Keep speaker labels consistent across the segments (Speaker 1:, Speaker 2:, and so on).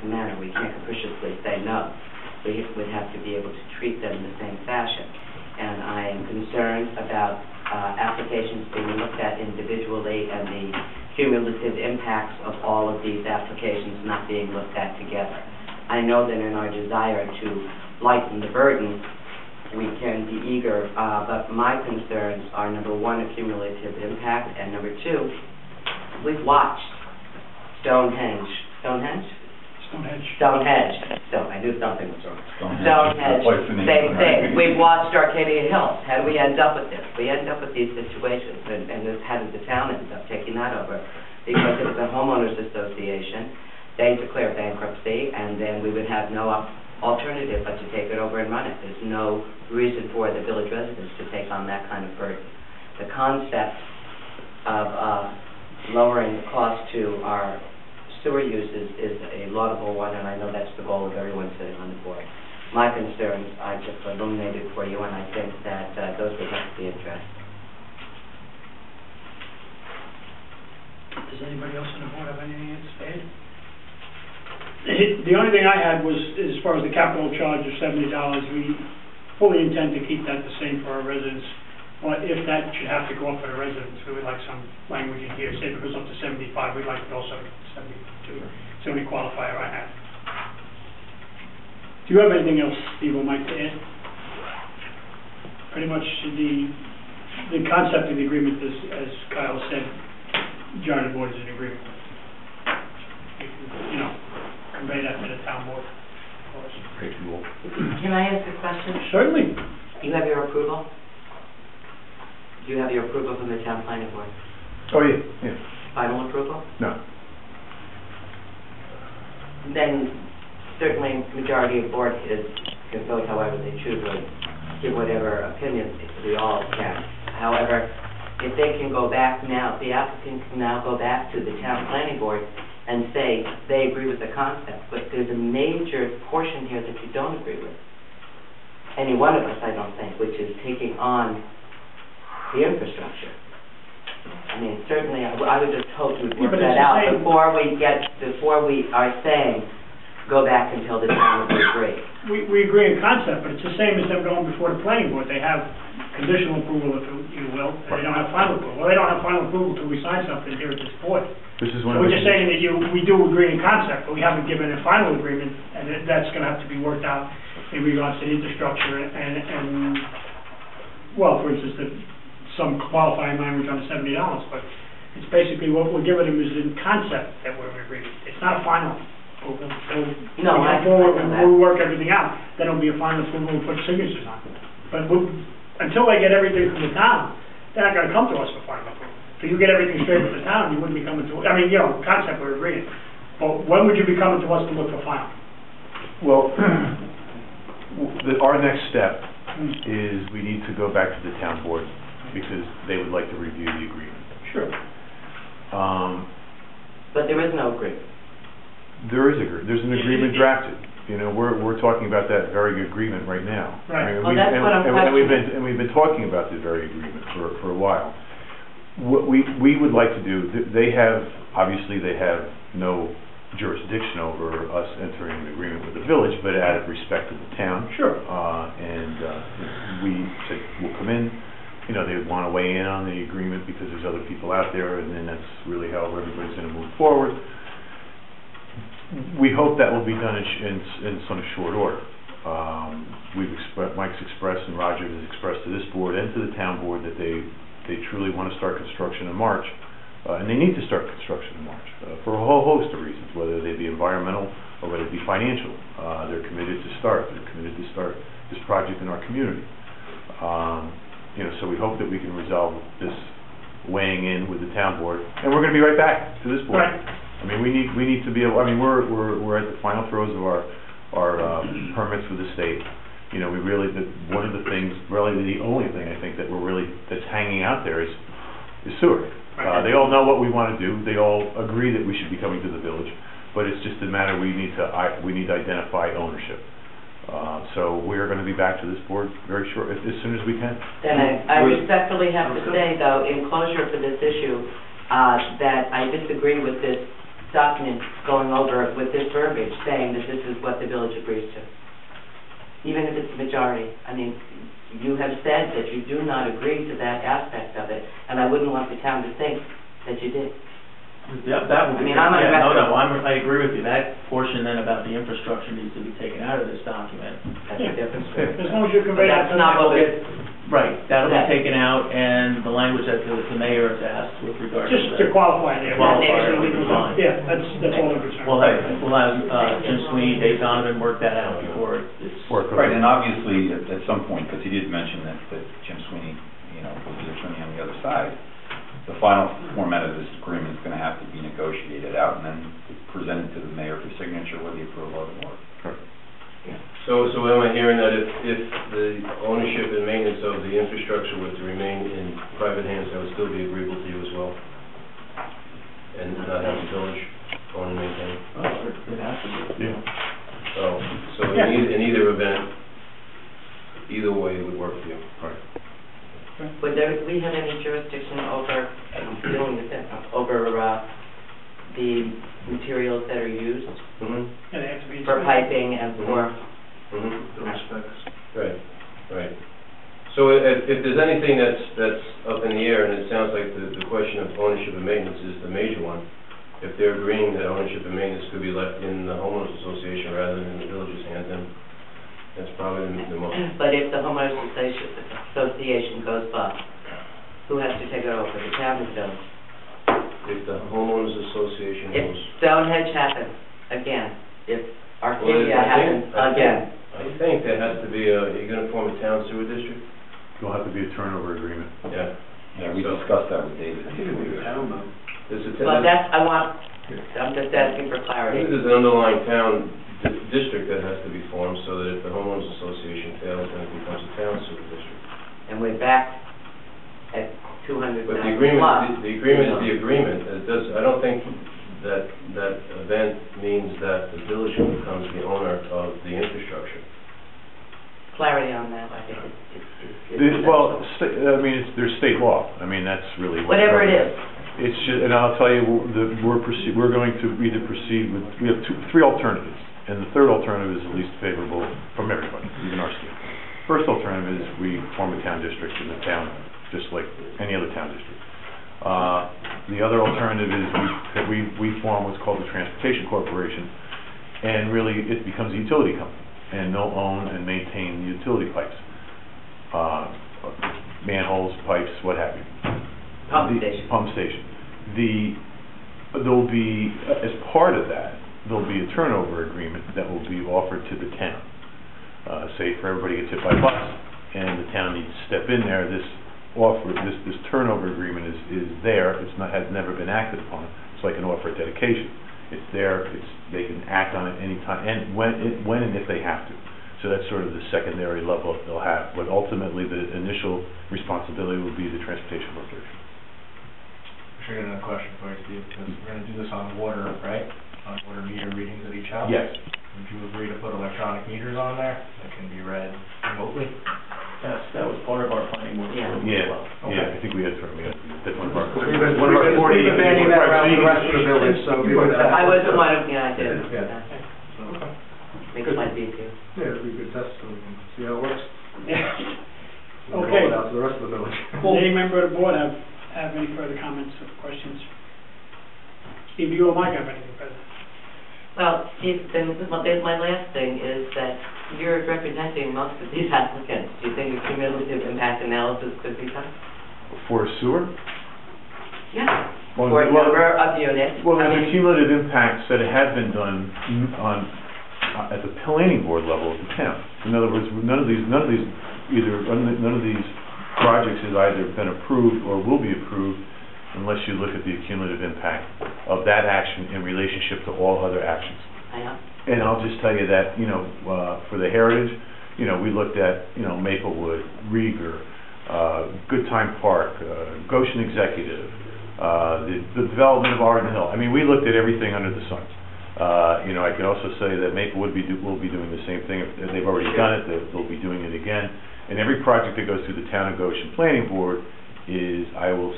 Speaker 1: manner. We can't capriciously say no. We would have to be able to treat them in the same fashion. And I am concerned about applications being looked at individually and the cumulative impacts of all of these applications not being looked at together. I know that in our desire to lighten the burden, we can be eager, but my concerns are, number one, a cumulative impact, and number two, we've watched Stonehenge. So I knew something was wrong. Stonehenge, same thing. We've watched Arcadia Hills. How do we end up with this? We end up with these situations, and this, how did the town end up taking that over? Because it was a homeowners association. They declare bankruptcy, and then we would have no alternative but to take it over and run it. There's no reason for the village residents to take on that kind of burden. The concept of lowering the cost to our sewer uses is a laudable one, and I know that's the goal of everyone sitting on the board. My concerns I just illuminated for you, and I think that those would have to be addressed.
Speaker 2: Does anybody else on the board have anything to say? The only thing I had was, as far as the capital charge of $70, we fully intend to keep that the same for our residents. But if that should have to go up for the residents, we would like some language in here. Say if it goes up to 75, we'd like it also to 72. It's the only qualifier I have. Do you have anything else, Steve, would like to add? Pretty much the concept of the agreement is, as Kyle said, majority of the board is in agreement with. You know, convey that to the town board, of course.
Speaker 3: Great rule.
Speaker 1: Can I ask a question?
Speaker 2: Certainly.
Speaker 1: You have your approval? Do you have your approval from the town planning board?
Speaker 3: Oh, yeah.
Speaker 1: Final approval?
Speaker 3: No.
Speaker 1: Then certainly majority of board can vote however they choose or give whatever opinions we all can. However, if they can go back now, the applicant can now go back to the town planning board and say they agree with the concept, but there's a major portion here that you don't agree with. Any one of us, I don't think, which is taking on the infrastructure. I mean, certainly, I would just hope we'd work that out before we are saying, go back and tell the town that we agree.
Speaker 2: We agree in concept, but it's the same as them going before the planning board. They have conditional approval, if you will, and they don't have final approval. Well, they don't have final approval until we sign something here at this board.
Speaker 3: This is
Speaker 2: so we're just saying that we do agree in concept, but we haven't given a final agreement, and that's going to have to be worked out in regards to the infrastructure and well, for instance, some qualifying language on the $70, but it's basically what we're giving them is in concept that we're agreeing. It's not a final approval. So
Speaker 1: no,
Speaker 2: we'll work everything out. Then it'll be a final approval and put signatures on it. But until they get everything from the town, they're not going to come to us for final approval. If you get everything straight with the town, you wouldn't be coming to us. I mean, you know, concept we're agreeing. But when would you be coming to us to look for final?
Speaker 3: Well, our next step is we need to go back to the town board because they would like to review the agreement.
Speaker 2: Sure.
Speaker 1: But there is no agreement.
Speaker 3: There's an agreement drafted. You know, we're talking about that very agreement right now.
Speaker 2: Right.
Speaker 1: Well, that's what I'm questioning.
Speaker 3: And we've been talking about the very agreement for a while. What we would like to do, they have no jurisdiction over us entering an agreement with the village, but out of respect to the town.
Speaker 2: Sure.
Speaker 3: We said we'll come in. You know, they want to weigh in on the agreement because there's other people out there, and then that's really how everybody's going to move forward. We hope that will be done in some short order. Mike's expressed and Roger has expressed to this board and to the town board that they truly want to start construction in March, and they need to start construction in March for a whole host of reasons, whether they be environmental or whether it be financial. They're committed to start. They're committed to start this project in our community. You know, so we hope that we can resolve this weighing in with the town board, and we're going to be right back to this board.
Speaker 2: Right.
Speaker 3: I mean, we need to be able. I mean, we're at the final throes of our permits with the state. You know, one of the things, really the only thing I think that's hanging out there is sewer. They all know what we want to do. They all agree that we should be coming to the village, but it's just a matter we need to identify ownership. So we are going to be back to this board very short, as soon as we can.
Speaker 1: Then I respectfully have to say, though, in closure for this issue, that I disagree with this document going over with this verbiage, saying that this is what the village agrees to. Even if it's majority. I mean, you have said that you do not agree to that aspect of it, and I wouldn't want the town to think that you did.
Speaker 4: Yeah, that would
Speaker 1: I
Speaker 4: be,
Speaker 1: mean, I'm a
Speaker 4: no, I agree with you. That portion then about the infrastructure needs to be taken out of this document.
Speaker 1: That's a different story.
Speaker 2: As long as you convey
Speaker 1: But
Speaker 2: that.
Speaker 1: that's not what we,
Speaker 4: Right, that'll
Speaker 1: Yeah.
Speaker 4: be taken out, and the language that the mayor has asked with regard to
Speaker 2: Just
Speaker 4: that.
Speaker 2: to qualify there.
Speaker 4: Qualify,
Speaker 2: Yeah,
Speaker 4: fine.
Speaker 2: that's all I'm concerned.
Speaker 4: We'll have Jim Sweeney, Dave Donovan work that out before it's...
Speaker 5: Right, and obviously, at some point, because he did mention that Jim Sweeney, you know, was the attorney on the other side, the final format of this agreement is going to have to be negotiated out and then presented to the mayor for signature with the approval of the board.
Speaker 6: So am I hearing that if the ownership and maintenance of the infrastructure were to remain in private hands, that would still be agreeable to you as well? And not have the village own and maintain?
Speaker 4: Oh, it has to be.
Speaker 3: Yeah.
Speaker 6: So in either event, either way would work for you?
Speaker 3: Right.
Speaker 1: would we have any jurisdiction over, I'm dealing with that, over the materials that are used
Speaker 6: Mm-hmm.
Speaker 2: Yeah, they have to be.
Speaker 1: for piping and for...
Speaker 6: Right. So if there's anything that's up in the air, and it sounds like the question of ownership and maintenance is the major one, if they're agreeing that ownership and maintenance could be left in the homeowners association rather than in the village's hands, then that's probably the most...
Speaker 1: But if the homeowners association goes bust, who has to take it over, the town or the village?
Speaker 6: If the homeowners association
Speaker 1: If
Speaker 6: goes...
Speaker 1: Stonehenge happens, again, if
Speaker 6: Well,
Speaker 1: Arcadia happens, again.
Speaker 6: I think there has to be you're going to form a town sewer district?
Speaker 3: There'll have to be a turnover agreement.
Speaker 6: Yeah.
Speaker 5: Yeah, we discussed that with David.
Speaker 6: There's a
Speaker 1: Well, I'm just asking for
Speaker 6: I
Speaker 1: clarity.
Speaker 6: think there's an underlying town district that has to be formed so that if the homeowners association fails, then it becomes a town sewer district.
Speaker 1: And we're back at 200,000
Speaker 6: But the agreement,
Speaker 1: plus.
Speaker 6: the agreement is the agreement. It does, I don't think that event means that the village becomes the owner of the infrastructure.
Speaker 1: Clarity on that, I think
Speaker 3: Well, there's state law. I mean, that's really what...
Speaker 1: whatever it is.
Speaker 3: It's just, and I'll tell you, we're going to either proceed with, we have three alternatives, and the third alternative is the least favorable from everybody, even our state. First alternative is we form a town district in the town, just like any other town district. The other alternative is we form what's called the Transportation Corporation, and really it becomes a utility company, and they'll own and maintain the utility pipes, manholes, pipes, what have you. Pump station. There'll be, as part of that, there'll be a turnover agreement that will be offered to the town. Say for everybody gets hit by a bus, and the town needs to step in there, this turnover agreement is there, has never been acted upon. It's like an offer of dedication. It's there, they can act on it anytime, and when and if they have to. So that's sort of the secondary level they'll have, but ultimately the initial responsibility will be the Transportation Corporation.
Speaker 7: I'm sure you have a question for you, Steve, because we're going to do this on water, right? On water meter readings at each house?
Speaker 3: Yes.
Speaker 7: Would you agree to put electronic meters on there that can be read remotely?
Speaker 4: Yes, that was part of our planning board.
Speaker 1: Yeah.
Speaker 3: Yeah, I think we had that's one of our...
Speaker 8: We've been banning that around the rest of the village, so.
Speaker 1: I wasn't one of, I did.
Speaker 8: Yeah.
Speaker 1: Makes my beat too.
Speaker 8: Yeah, it'd be a good test so we can see how it works. Roll
Speaker 2: Okay.
Speaker 8: it out to the rest of the village.
Speaker 2: Any member of the board have any further comments or questions? Steve, you or Mike have anything further?
Speaker 1: Well, Steve, then my last thing is that you're representing most of these applicants. Do you think a cumulative impact analysis could be done?
Speaker 3: For sewer?
Speaker 1: Yeah.
Speaker 3: Well,
Speaker 1: For a number of units.
Speaker 3: Well,
Speaker 1: I
Speaker 3: there's
Speaker 1: mean,
Speaker 3: a cumulative impacts that have been done at the planning board level of the town. In other words, none of these projects has either been approved or will be approved unless you look at the cumulative impact of that action in relationship to all other actions.
Speaker 1: I know.
Speaker 3: And I'll just tell you that, for the heritage, we looked at, Maplewood, Rieger, Good Time Park, Goshen Executive, the development of Arden Hill. I mean, we looked at everything under the sun. I could also say that Maplewood will be doing the same thing. If they've already done it, they'll be doing it again. And every project that goes through the Town of Goshen Planning Board how would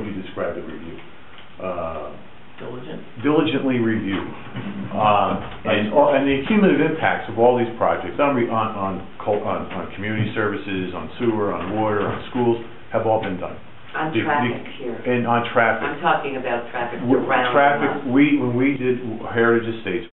Speaker 3: you describe the review? diligently reviewed. And the cumulative impacts of all these projects on community services, on sewer, on water, on schools, have all been done.
Speaker 1: On traffic here.
Speaker 3: And on traffic.
Speaker 1: I'm talking about traffic around.
Speaker 3: Traffic, when we did Heritage Estates,